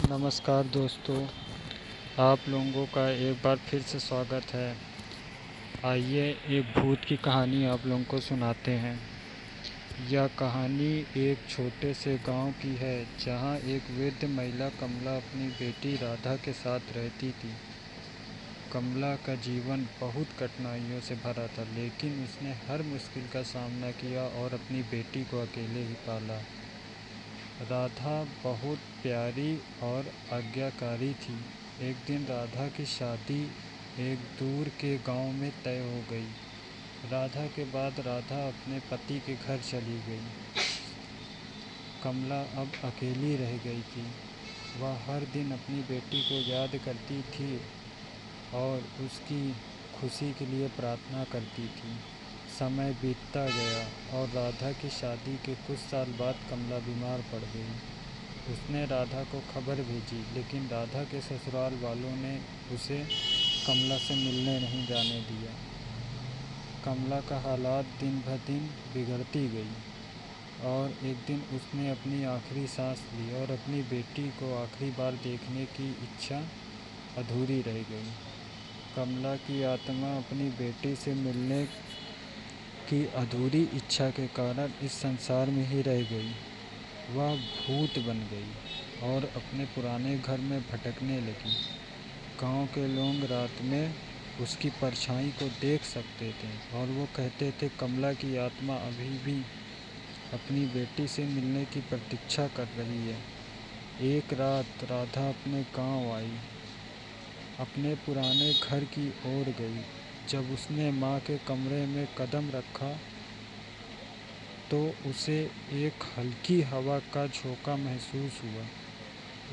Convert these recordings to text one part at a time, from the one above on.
नमस्कार दोस्तों, आप लोगों का एक बार फिर से स्वागत है। आइए एक भूत की कहानी आप लोगों को सुनाते हैं। यह कहानी एक छोटे से गांव की है, जहां एक वृद्ध महिला कमला अपनी बेटी राधा के साथ रहती थी। कमला का जीवन बहुत कठिनाइयों से भरा था, लेकिन उसने हर मुश्किल का सामना किया और अपनी बेटी को अकेले ही पाला। राधा बहुत प्यारी और आज्ञाकारी थी। एक दिन राधा की शादी एक दूर के गांव में तय हो गई। राधा के बाद राधा अपने पति के घर चली गई। कमला अब अकेली रह गई थी। वह हर दिन अपनी बेटी को याद करती थी और उसकी खुशी के लिए प्रार्थना करती थी। समय बीतता गया और राधा की शादी के कुछ साल बाद कमला बीमार पड़ गई। उसने राधा को खबर भेजी, लेकिन राधा के ससुराल वालों ने उसे कमला से मिलने नहीं जाने दिया। कमला का हालात दिन ब दिन बिगड़ती गई और एक दिन उसने अपनी आखिरी सांस ली और अपनी बेटी को आखिरी बार देखने की इच्छा अधूरी रह गई। कमला की आत्मा अपनी बेटी से मिलने की अधूरी इच्छा के कारण इस संसार में ही रह गई। वह भूत बन गई और अपने पुराने घर में भटकने लगी। गांव के लोग रात में उसकी परछाई को देख सकते थे और वो कहते थे, कमला की आत्मा अभी भी अपनी बेटी से मिलने की प्रतीक्षा कर रही है। एक रात राधा अपने गांव आई, अपने पुराने घर की ओर गई। जब उसने माँ के कमरे में कदम रखा तो उसे एक हल्की हवा का झोंका महसूस हुआ।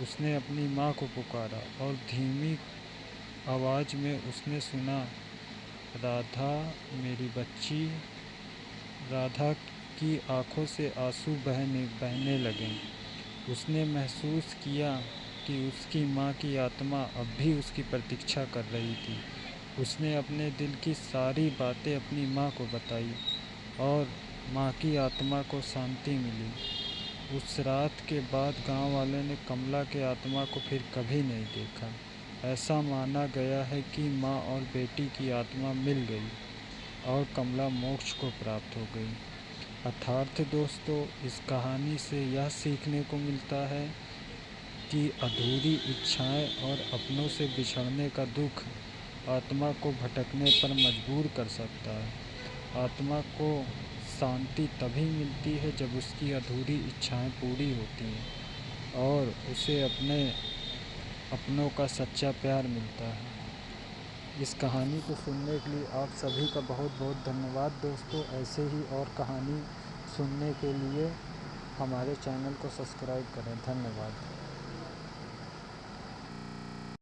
उसने अपनी माँ को पुकारा और धीमी आवाज़ में उसने सुना, राधा मेरी बच्ची। राधा की आंखों से आंसू बहने लगे। उसने महसूस किया कि उसकी माँ की आत्मा अब भी उसकी प्रतीक्षा कर रही थी। उसने अपने दिल की सारी बातें अपनी माँ को बताई और माँ की आत्मा को शांति मिली। उस रात के बाद गांव वालों ने कमला के आत्मा को फिर कभी नहीं देखा। ऐसा माना गया है कि माँ और बेटी की आत्मा मिल गई और कमला मोक्ष को प्राप्त हो गई। अर्थात दोस्तों, इस कहानी से यह सीखने को मिलता है कि अधूरी इच्छाएं और अपनों से बिछड़ने का दुख आत्मा को भटकने पर मजबूर कर सकता है। आत्मा को शांति तभी मिलती है जब उसकी अधूरी इच्छाएं पूरी होती हैं और उसे अपनों का सच्चा प्यार मिलता है। इस कहानी को सुनने के लिए आप सभी का बहुत बहुत धन्यवाद दोस्तों। ऐसे ही और कहानी सुनने के लिए हमारे चैनल को सब्सक्राइब करें। धन्यवाद।